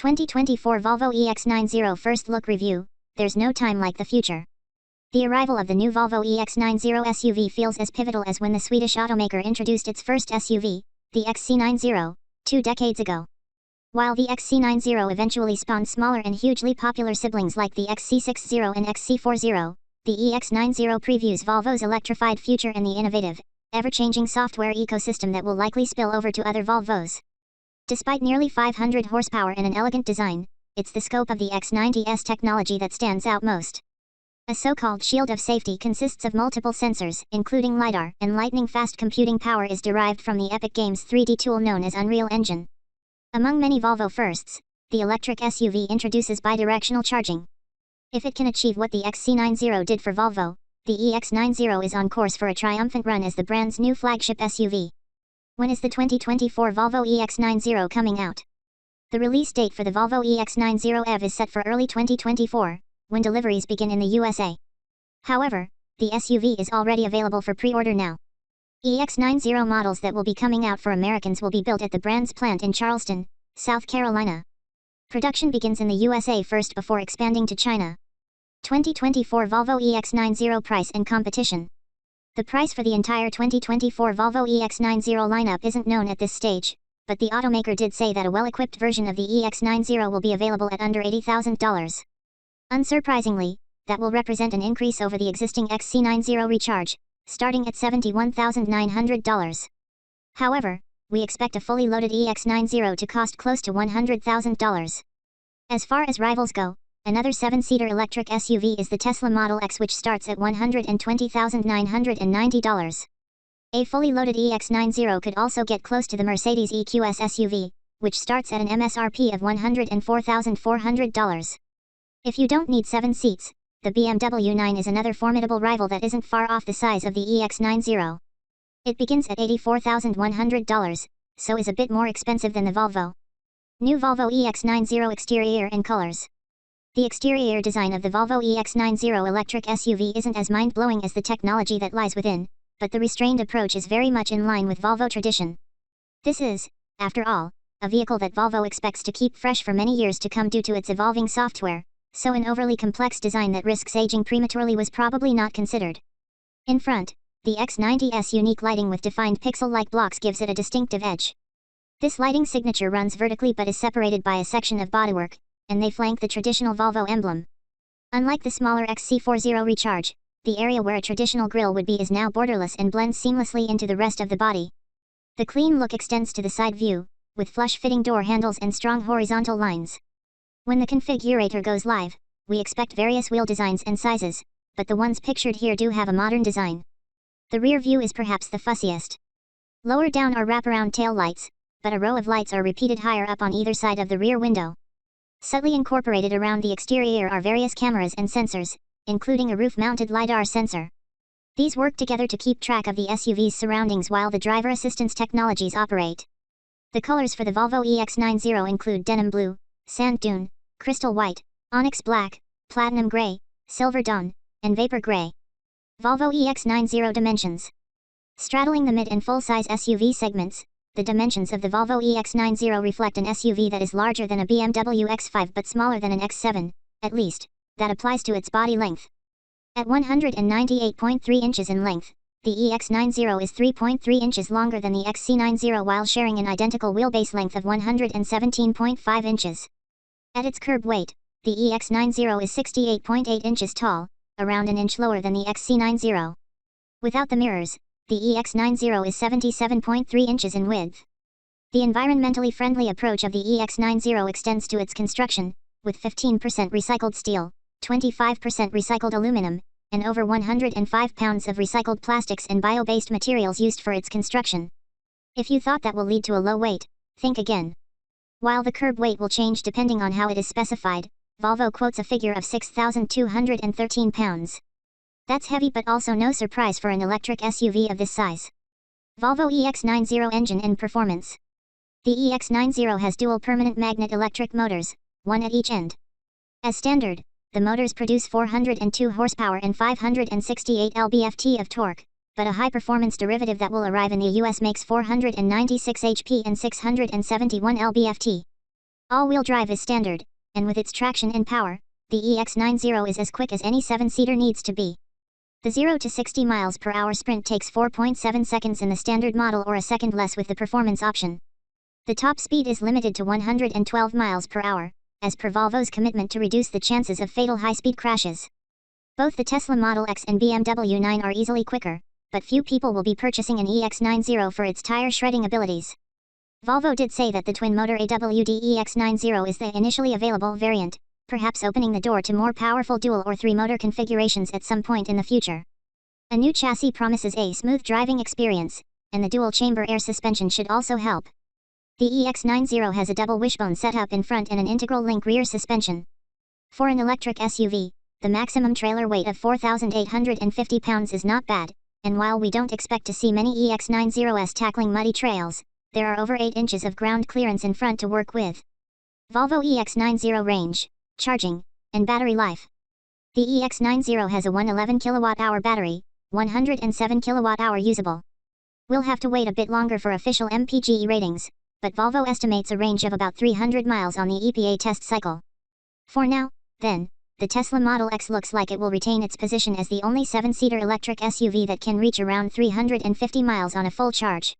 2024 Volvo EX90 First Look Review. There's no time like the future. The arrival of the new Volvo EX90 SUV feels as pivotal as when the Swedish automaker introduced its first SUV, the XC90, 2 decades ago. While the XC90 eventually spawned smaller and hugely popular siblings like the XC60 and XC40, the EX90 previews Volvo's electrified future and the innovative, ever-changing software ecosystem that will likely spill over to other Volvos. Despite nearly 500 horsepower and an elegant design, it's the scope of the X90's technology that stands out most. A so-called shield of safety consists of multiple sensors, including LiDAR, and lightning-fast computing power is derived from the Epic Games 3D tool known as Unreal Engine. Among many Volvo firsts, the electric SUV introduces bidirectional charging. If it can achieve what the XC90 did for Volvo, the EX90 is on course for a triumphant run as the brand's new flagship SUV. When is the 2024 Volvo EX90 coming out? The release date for the Volvo EX90 EV is set for early 2024, when deliveries begin in the USA. However, the SUV is already available for pre-order now. EX90 models that will be coming out for Americans will be built at the brand's plant in Charleston, South Carolina. Production begins in the USA first before expanding to China. 2024 Volvo EX90 price and competition. The price for the entire 2024 Volvo EX90 lineup isn't known at this stage, but the automaker did say that a well-equipped version of the EX90 will be available at under $80,000. Unsurprisingly, that will represent an increase over the existing XC90 Recharge, starting at $71,900. However, we expect a fully loaded EX90 to cost close to $100,000. As far as rivals go, another 7-seater electric SUV is the Tesla Model X, which starts at $120,990. A fully loaded EX90 could also get close to the Mercedes EQS SUV, which starts at an MSRP of $104,400. If you don't need 7 seats, the BMW 9 is another formidable rival that isn't far off the size of the EX90. It begins at $84,100, so is a bit more expensive than the Volvo. New Volvo EX90 exterior and colors. The exterior design of the Volvo EX90 electric SUV isn't as mind-blowing as the technology that lies within, but the restrained approach is very much in line with Volvo tradition. This is, after all, a vehicle that Volvo expects to keep fresh for many years to come due to its evolving software, so an overly complex design that risks aging prematurely was probably not considered. In front, the X90's unique lighting with defined pixel-like blocks gives it a distinctive edge. This lighting signature runs vertically but is separated by a section of bodywork, and they flank the traditional Volvo emblem. Unlike the smaller XC40 Recharge, the area where a traditional grille would be is now borderless and blends seamlessly into the rest of the body. The clean look extends to the side view, with flush-fitting door handles and strong horizontal lines. When the configurator goes live, we expect various wheel designs and sizes, but the ones pictured here do have a modern design. The rear view is perhaps the fussiest. Lower down are wraparound tail lights, but a row of lights are repeated higher up on either side of the rear window. Subtly incorporated around the exterior are various cameras and sensors, including a roof-mounted LiDAR sensor. These work together to keep track of the SUV's surroundings while the driver assistance technologies operate. The colors for the Volvo EX90 include denim blue, sand dune, crystal white, onyx black, platinum gray, silver dawn, and vapor gray. Volvo EX90 dimensions. Straddling the mid and full-size SUV segments, the dimensions of the Volvo EX90 reflect an SUV that is larger than a BMW X5 but smaller than an X7, at least, that applies to its body length. At 198.3 inches in length, the EX90 is 3.3 inches longer than the XC90 while sharing an identical wheelbase length of 117.5 inches. At its curb weight, the EX90 is 68.8 inches tall, around an inch lower than the XC90. Without the mirrors, the EX90 is 77.3 inches in width. The environmentally friendly approach of the EX90 extends to its construction, with 15% recycled steel, 25% recycled aluminum, and over 105 pounds of recycled plastics and bio-based materials used for its construction. If you thought that will lead to a low weight, think again. While the curb weight will change depending on how it is specified, Volvo quotes a figure of 6,213 pounds. That's heavy but also no surprise for an electric SUV of this size. Volvo EX90 engine and performance. The EX90 has dual permanent magnet electric motors, one at each end. As standard, the motors produce 402 horsepower and 568 lb-ft of torque, but a high-performance derivative that will arrive in the US makes 496 HP and 671 lb-ft. All-wheel drive is standard, and with its traction and power, the EX90 is as quick as any 7-seater needs to be. The 0 to 60 miles per hour sprint takes 4.7 seconds in the standard model or a second less with the performance option. The top speed is limited to 112 miles per hour, as per Volvo's commitment to reduce the chances of fatal high-speed crashes. Both the Tesla Model X and BMW 9 are easily quicker, but few people will be purchasing an EX90 for its tire shredding abilities. Volvo did say that the twin-motor AWD EX90 is the initially available variant, perhaps opening the door to more powerful dual or three-motor configurations at some point in the future. A new chassis promises a smooth driving experience, and the dual-chamber air suspension should also help. The EX90 has a double wishbone setup in front and an integral link rear suspension. For an electric SUV, the maximum trailer weight of 4,850 pounds is not bad, and while we don't expect to see many EX90s tackling muddy trails, there are over 8 inches of ground clearance in front to work with. Volvo EX90 range, charging, and battery life. The EX90 has a 111 kWh battery, 107 kWh usable. We'll have to wait a bit longer for official MPGe ratings, but Volvo estimates a range of about 300 miles on the EPA test cycle. For now, then, the Tesla Model X looks like it will retain its position as the only 7-seater electric SUV that can reach around 350 miles on a full charge.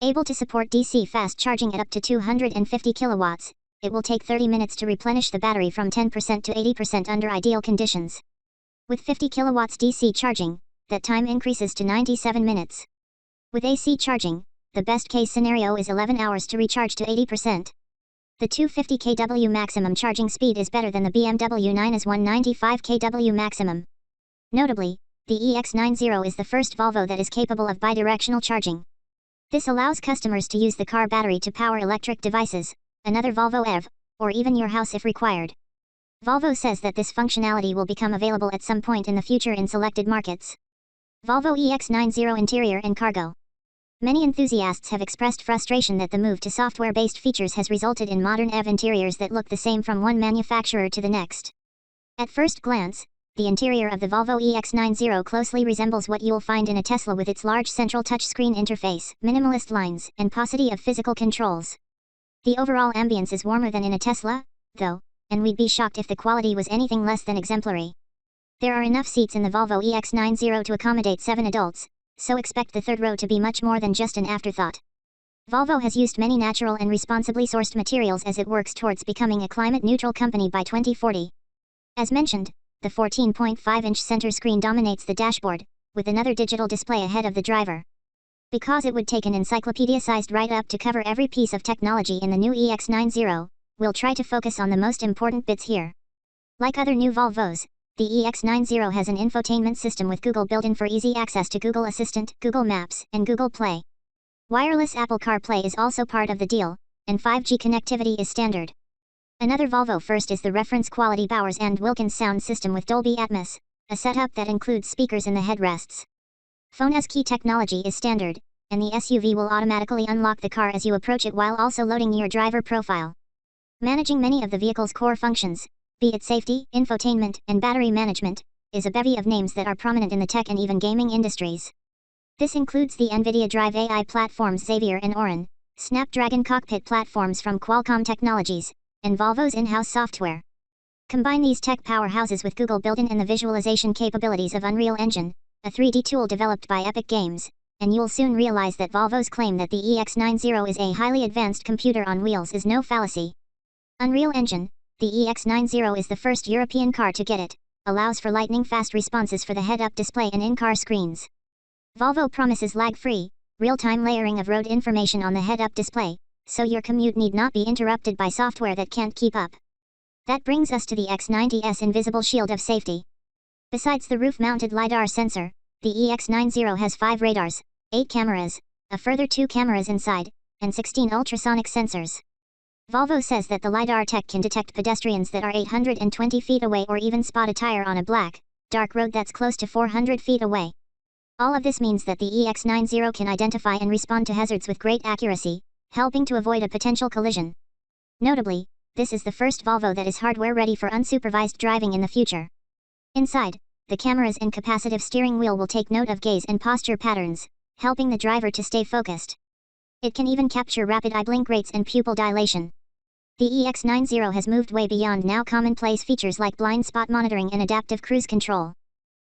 Able to support DC fast charging at up to 250 kilowatts, it will take 30 minutes to replenish the battery from 10% to 80% under ideal conditions. With 50 kilowatts DC charging, that time increases to 97 minutes. With AC charging, the best-case scenario is 11 hours to recharge to 80%. The 250 kW maximum charging speed is better than the BMW 9's 195 kW maximum. Notably, the EX90 is the first Volvo that is capable of bidirectional charging. This allows customers to use the car battery to power electric devices, another Volvo EV, or even your house if required. Volvo says that this functionality will become available at some point in the future in selected markets. Volvo EX90 interior and cargo. Many enthusiasts have expressed frustration that the move to software-based features has resulted in modern EV interiors that look the same from one manufacturer to the next. At first glance, the interior of the Volvo EX90 closely resembles what you'll find in a Tesla with its large central touchscreen interface, minimalist lines, and paucity of physical controls. The overall ambience is warmer than in a Tesla, though, and we'd be shocked if the quality was anything less than exemplary. There are enough seats in the Volvo EX90 to accommodate 7 adults, so expect the third row to be much more than just an afterthought. Volvo has used many natural and responsibly sourced materials as it works towards becoming a climate-neutral company by 2040. As mentioned, the 14.5-inch center screen dominates the dashboard, with another digital display ahead of the driver. Because it would take an encyclopedia-sized write-up to cover every piece of technology in the new EX90, we'll try to focus on the most important bits here. Like other new Volvos, the EX90 has an infotainment system with Google built-in for easy access to Google Assistant, Google Maps, and Google Play. Wireless Apple CarPlay is also part of the deal, and 5G connectivity is standard. Another Volvo first is the reference quality Bowers and Wilkins sound system with Dolby Atmos, a setup that includes speakers in the headrests. Phone as key technology is standard, and the SUV will automatically unlock the car as you approach it while also loading your driver profile. Managing many of the vehicle's core functions, be it safety, infotainment, and battery management, is a bevy of names that are prominent in the tech and even gaming industries. This includes the NVIDIA Drive AI platforms Xavier and Orin, Snapdragon cockpit platforms from Qualcomm Technologies, and Volvo's in-house software. Combine these tech powerhouses with Google built-in and the visualization capabilities of Unreal Engine, a 3D tool developed by Epic Games, and you'll soon realize that Volvo's claim that the EX90 is a highly advanced computer on wheels is no fallacy. Unreal Engine, the EX90 is the first European car to get it, allows for lightning-fast responses for the head-up display and in-car screens. Volvo promises lag-free, real-time layering of road information on the head-up display, so your commute need not be interrupted by software that can't keep up. That brings us to the X90's invisible shield of safety. Besides the roof-mounted LiDAR sensor, the EX90 has 5 radars, 8 cameras, a further 2 cameras inside, and 16 ultrasonic sensors. Volvo says that the LiDAR tech can detect pedestrians that are 820 feet away or even spot a tire on a black, dark road that's close to 400 feet away. All of this means that the EX90 can identify and respond to hazards with great accuracy, helping to avoid a potential collision. Notably, this is the first Volvo that is hardware-ready for unsupervised driving in the future. Inside, the cameras and capacitive steering wheel will take note of gaze and posture patterns, helping the driver to stay focused. It can even capture rapid eye blink rates and pupil dilation. The EX90 has moved way beyond now commonplace features like blind spot monitoring and adaptive cruise control.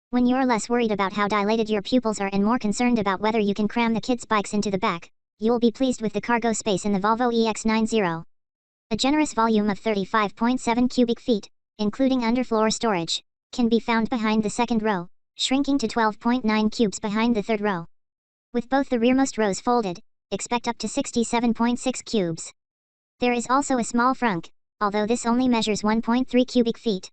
When you're less worried about how dilated your pupils are and more concerned about whether you can cram the kids' bikes into the back, you'll be pleased with the cargo space in the Volvo EX90. A generous volume of 35.7 cubic feet, including underfloor storage, can be found behind the second row, shrinking to 12.9 cubes behind the third row. With both the rearmost rows folded, expect up to 67.6 cubes. There is also a small frunk, although this only measures 1.3 cubic feet.